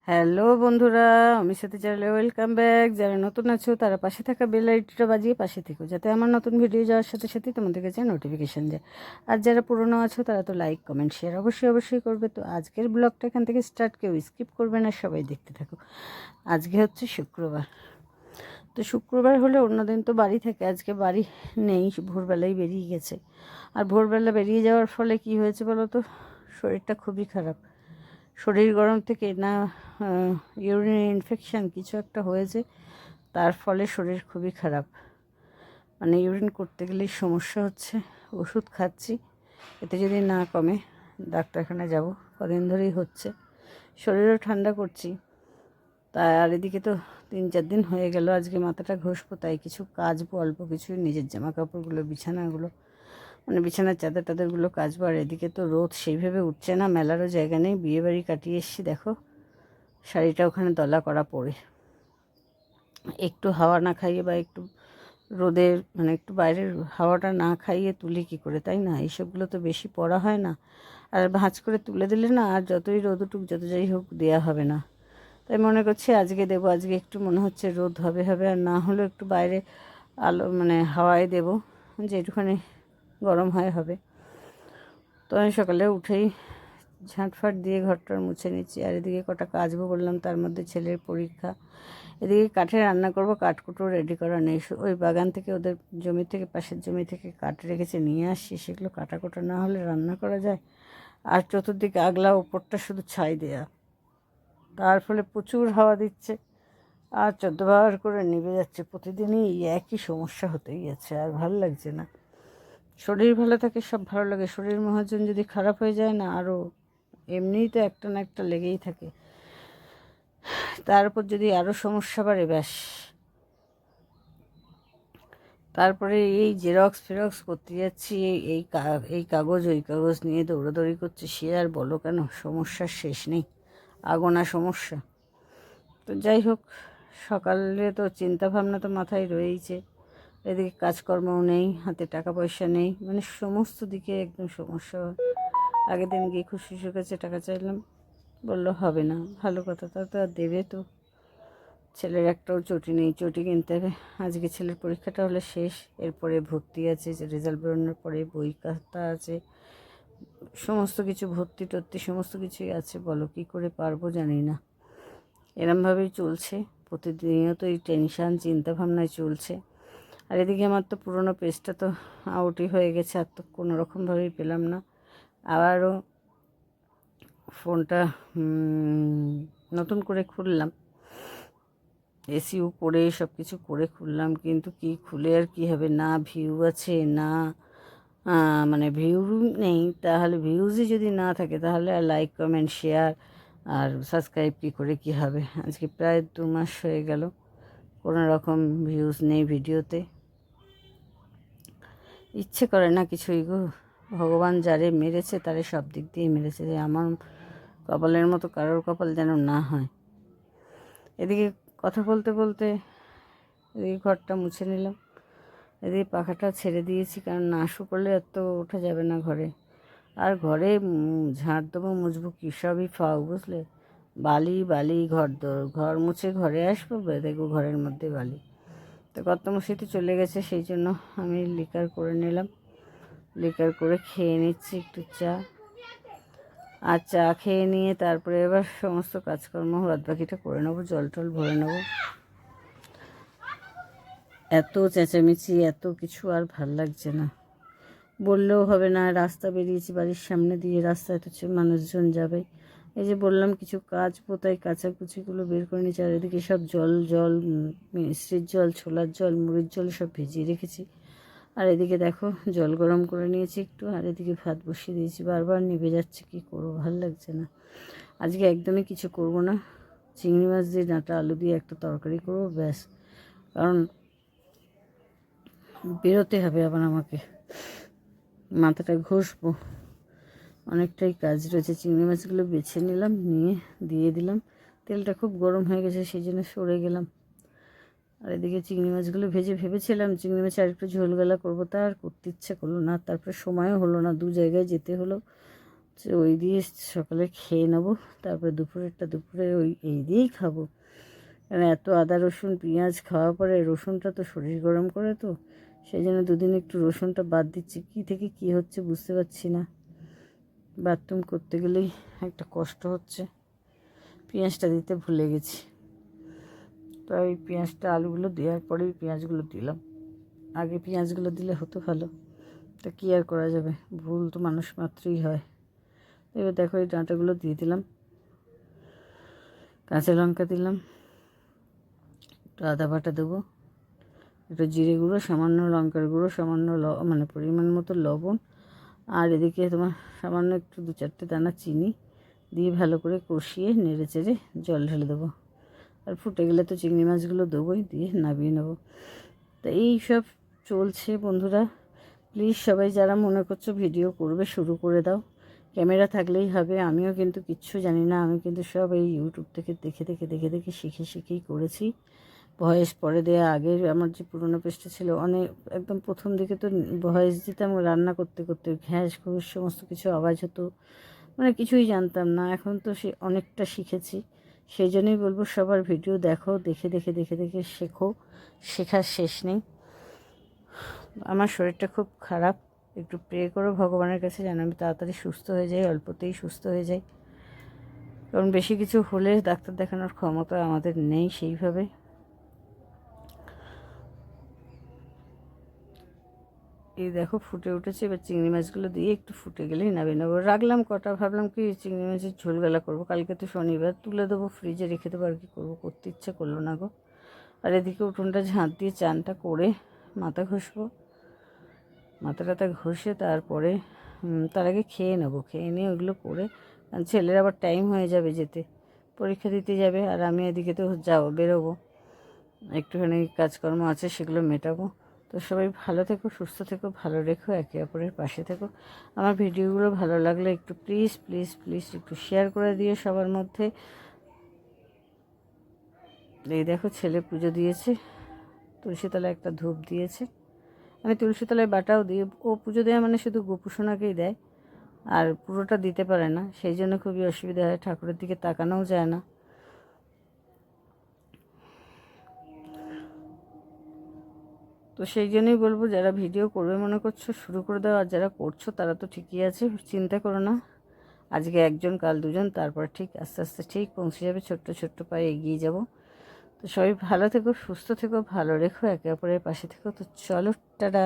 Hello বন্ধুরা, আমি সাথে চ্যানেলে ওয়েলকাম ব্যাক। যারা নতুন আছো তারা পাশে থাকা বেল আইকনটা বাজিয়ে পাশে থেকো, যাতে আমার নতুন ভিডিও যাওয়ার সাথে সাথেই তোমাদের কাছে নোটিফিকেশান যায়। আর যারা পুরনো আছো তারা তো লাইক কমেন্ট শেয়ার অবশ্যই করবে। তো আজকের ব্লগটা এখান থেকে স্টার্ট, কেউ স্কিপ করবে না, সবাই দেখতে থাকো। আজকে হচ্ছে শুক্রবার। তো শুক্রবার হলে অন্যদিন তো বাড়ি থাকে, আজকে বাড়ি নেই, ভোরবেলায় বেরিয়ে গেছে। আর ভোরবেলা বেরিয়ে যাওয়ার ফলে কি হয়েছে বলো তো, শরীরটা খুবই খারাপ। শরীর গরম থেকে না ইউরিন ইনফেকশান কিছু একটা হয়েছে, তার ফলে শরীর খুবই খারাপ। মানে ইউরিন করতে গেলেই সমস্যা হচ্ছে। ওষুধ খাচ্ছি, এতে যদি না কমে ডাক্তারখানা যাব। কদিন ধরেই হচ্ছে, শরীরও ঠান্ডা করছি। আর এদিকে তো 3-4 দিন হয়ে গেল, আজকে মাথাটা ঘষবো, তাই কিছু কাচবো, অল্প কিছু নিজের জামা কাপড়গুলো, বিছানাগুলো, মানে বিছানার চাদর টাদরগুলো কাচবো। আর এদিকে তো রোদ সেইভাবে উঠছে না, মেলারও জায়গা নেই। বিয়েবাড়ি কাটিয়ে এসেছি, দেখো শাড়িটা ওখানে দলা করা পড়ে। একটু হাওয়া না খাইয়ে বা একটু রোদের মানে একটু বাইরের হাওয়াটা না খাইয়ে তুলি কী করে, তাই না? এইসবগুলো তো বেশি পরা হয় না, আর ভাঁজ করে তুলে দিলে না, আর যতই রোদ উঠুক যত যাই হোক দেওয়া হবে না। তাই মনে করছি আজকে দেবো, আজকে একটু মনে হচ্ছে রোদ হবে হবে, আর না হলেও একটু বাইরে আলো মানে হাওয়ায় দেবো, যেটুখানি গরম হয় হবে। তো আমি সকালে উঠেই ঝাঁটফাট দিয়ে ঘরটার মুছে নিচ্ছি। আর এদিকে কটা কাচবো বললাম, তার মধ্যে ছেলের পরীক্ষা। এদিকে কাঠে রান্না করব, কাঠকুটো রেডি করা নেই। ওই বাগান থেকে, ওদের জমি থেকে, পাশের জমি থেকে কাঠ রেখেছে, নিয়ে আসছি। সেগুলো কাটাকুটো না হলে রান্না করা যায়? আর চতুর্দিকে আগলা, ওপরটা শুধু ছাই দেয়া, তার ফলে প্রচুর হাওয়া দিচ্ছে, আর 14 বার করে নিভে যাচ্ছে। প্রতিদিনই এই একই সমস্যা হতেই যাচ্ছে, আর ভালো লাগছে না। শরীর ভালো থাকে সব ভালো লাগে, শরীর মহাজন যদি খারাপ হয়ে যায় না, আরও এমনিই তো একটা না একটা লেগেই থাকে, তার উপর যদি আরও সমস্যা বাড়ে, ব্যাস। তারপরে এই জেরক্স ফেরক্স করতে যাচ্ছি, এই কাগজ ওই কাগজ নিয়ে দৌড়াদৌড়ি করছে। সে আর বলো কেন, সমস্যার শেষ নেই, আগোনা সমস্যা। তো যাই হোক, সকালে তো চিন্তা ভাবনা তো মাথায় রয়েইছে, এদিকে কাজকর্মও নেই, হাতে টাকা পয়সা নেই, মানে সমস্ত দিকে একদম সমস্যা। আগের দিন গিয়ে খুশির কাছে টাকা চাইলাম, বললো হবে না। ভালো কথা, তা তো আর দেবে তো। ছেলের একটাও চটি নেই, চটি কিনতে হবে। আজকে ছেলের পরীক্ষাটা হলে শেষ, এরপরে ভর্তি আছে, রেজাল্ট বেরোনোর পরে বই খাতা আছে, সমস্ত কিছু ভর্তি টর্তি সমস্ত কিছুই আছে। বলো কী করে পারবো জানি না। এরমভাবেই চলছে, প্রতিনিয়ত এই টেনশান চিন্তাভাবনায় চলছে। আর এদিকে আমার তো পুরোনো পেজটা তো আউটই হয়ে গেছে, আর তো কোনো রকমভাবেই পেলাম না। আবারও ফোনটা নতুন করে খুললাম, এসিও করে সব কিছু করে খুললাম, কিন্তু কি খুলে আর কি হবে, না ভিউ আছে, না মানে ভিউ নেই। তাহলে ভিউজই যদি না থাকে, তাহলে আর লাইক কমেন্ট শেয়ার আর সাবস্ক্রাইব কী করে কি হবে? আজকে প্রায় 2 মাস হয়ে গেল, কোনো রকম ভিউজ নেই ভিডিওতে। ইচ্ছে করে না কিছুই গো। ভগবান যারে মেরেছে তারে সব দিক দিয়ে মেরেছে, যে আমার কপালের মতো কারোর কপাল যেন না হয়। এদিকে কথা বলতে বলতে এদিকে ঘরটা মুছে নিলাম, এদিকে পাখাটা ছেড়ে দিয়েছি, কারণ না শুকোলে এত ওঠা যাবে না ঘরে। আর ঘরে ঝাঁট দেবো, মুছবো, কী সবই ফাও, বুঝলে? বালি বালি, ঘর মুছে ঘরে আসবো, দেখবো ঘরের মধ্যে বালি। তো কর্তামশাই তো চলে গেছে, সেই জন্য আমি লিকার করে নিলাম। লিকার করে খেয়ে নিচ্ছি একটু চা। আর চা খেয়ে নিয়ে তারপরে এবার সমস্ত কাজকর্ম বাদবাকিটা করে নেবো, জল টল ভরে নেবো। এত চেঁচামেচি, এত কিছু আর ভাল লাগছে না। বললেও হবে না, রাস্তা বেরিয়েছি বাড়ির সামনে দিয়ে, রাস্তায় তো মানুষজন যাবে। এই যে বললাম কিছু কাচবো, তাই কাচাকুচিগুলো বের করে নিয়েছি। আর এদিকে সব জল মিষ্টির জল, ছোলার জল, মুড়ির জল সব ভিজিয়ে রেখেছি। আর এদিকে দেখো জল গরম করে নিয়েছি একটু, আর এদিকে ভাত বসিয়ে দিয়েছি। বারবার নিভে যাচ্ছে, কী করবো, ভালো লাগছে না। আজকে একদমই কিছু করব না, চিংড়ি মাছ দিয়ে ডাঁটা আলু দিয়ে একটা তরকারি করবো, ব্যাস। কারণ বেরোতে হবে আবার আমাকে, মাথাটা ঘষবো, অনেকটাই কাজ রয়েছে। চিংড়ি মাছগুলো বেছে নিলাম, নিয়ে দিয়ে দিলাম। তেলটা খুব গরম হয়ে গেছে, সেই জন্য সরে গেলাম। আর এদিকে চিংড়ি মাছগুলো ভেজে ভেবেছিলাম চিংড়ি মাছ আর একটু ঝোলগলা করবো, তা আর করতে ইচ্ছে করলো না। তারপরে সময়ও হলো না, 2 জায়গায় যেতে হলো, ওই দিয়ে সকালে খেয়ে নেবো, তারপরে দুপুরে ওই এই দিয়েই খাবো। কারণ এত আদা রসুন পেঁয়াজ খাওয়ার পরে রসুনটা তো শরীর গরম করে, তো সেই জন্য দুদিন একটু রসুনটা বাদ দিচ্ছি। কী থেকে কী হচ্ছে বুঝতে পারছি না, বাথরুম করতে গেলেই একটা কষ্ট হচ্ছে। পেঁয়াজটা দিতে ভুলে গেছি, তাই পেঁয়াজটা আলুগুলো দেওয়ার পরেই পেঁয়াজগুলো দিলাম। আগে পেঁয়াজগুলো দিলে হতো ভালো, তা কী আর করা যাবে, ভুল তো মানুষ মাত্রই হয়। এবার দেখো এই ডাঁটাগুলো দিয়ে দিলাম, কাঁচা লঙ্কা দিলাম, একটু আদা বাটা দেবো, একটু জিরে গুঁড়ো, সামান্য লঙ্কার গুঁড়ো, সামান্য মানে পরিমাণ মতো লবণ, আর এদিকে তোমার সামান্য একটু 2-4টে দানা চিনি দিয়ে ভালো করে কষিয়ে নেড়ে চেড়ে জল ঢেলে দেবো। আর ফুটে গেলে তো চিংড়ি মাছগুলো দেবোই, দিয়ে নামিয়ে নেবো। তা এই সব চলছে বন্ধুরা। প্লিজ সবাই যারা মনে করছো ভিডিও করবে শুরু করে দাও, ক্যামেরা থাকলেই হবে। আমিও কিন্তু কিচ্ছু জানি না, আমি কিন্তু সব এই ইউটিউব থেকে দেখে শিখেই করেছি। ভয়েস পরে দেওয়া, আগের আমার যে পুরোনো পেজটা ছিল অনেক একদম প্রথম দিকে তো ভয়েস দিতাম রান্না করতে করতে, ঘ্যাস ঘুষ সমস্ত কিছু আওয়াজ হতো, মানে কিছুই জানতাম না। এখন তো সে অনেকটা শিখেছি, সেই জন্যই বলবো সবার ভিডিও দেখো, দেখে শেখো, শেখার শেষ নেই। আমার শরীরটা খুব খারাপ, একটু প্রে করো ভগবানের কাছে যেন আমি তাড়াতাড়ি সুস্থ হয়ে যাই, অল্পতেই সুস্থ হয়ে যাই। কারণ বেশি কিছু হলে ডাক্তার দেখানোর ক্ষমতা আমাদের নেই সেইভাবে। এই দেখো ফুটে উঠেছে, এবার চিংড়ি মাছগুলো দিয়ে একটু ফুটে গেলেই নামিয়ে নেবো। রাখলাম কটা, ভাবলাম কি চিংড়ি মাছের ঝোলবেলা করবো, কালকে তো শনিবার, তুলে দেবো ফ্রিজে রেখে দেবো। আর কি করবো, করতে ইচ্ছে করলো না গো। আর এদিকে উঠোনটা ঝাঁট দিয়ে চানটা করে মাথা ঘষবো, মাথা টাথা ঘষে তারপরে তার আগে খেয়ে নেবো, খেয়ে নিয়ে ওইগুলো করে, কারণ ছেলের আবার টাইম হয়ে যাবে যেতে, পরীক্ষা দিতে যাবে। আর আমি এদিকে তো বেরোবো, একটুখানি কাজকর্ম আছে সেগুলো মেটাবো। তো সবাই ভালো থেকো, সুস্থ থেকো, ভালো রেখো, একে অপরের পাশে থেকো। আমার ভিডিওগুলো ভালো লাগলে একটু প্লিজ একটু শেয়ার করে দিও সবার মধ্যে। এই দেখো ছেলে পুজো দিয়েছে, তুলসীতলায় একটা ধূপ দিয়েছে। আমি তুলসীতলায় বাটাও দিই, ও পুজো দেওয়া মানে শুধু গোপুসোনাকেই দেয়, আর পুরোটা দিতে পারে না, সেই জন্য খুবই অসুবিধা হয়, ঠাকুরের দিকে তাকানোও যায় না। তো সেই জন্যই বলবো যারা ভিডিও করবে মনে করছো শুরু করে দাও, আর যারা করছো তারা তো ঠিকই আছে, চিন্তা করো না। আজকে একজন কাল দুজন, তারপর ঠিক আস্তে আস্তে ঠিক পৌঁছে যাবে, ছোট্ট পায়ে এগিয়ে যাব। তো সবাই ভালো থেকো, সুস্থ থেকো, ভালো রেখো, একে অপরের পাশে থেকো। তো চলো, টাটা।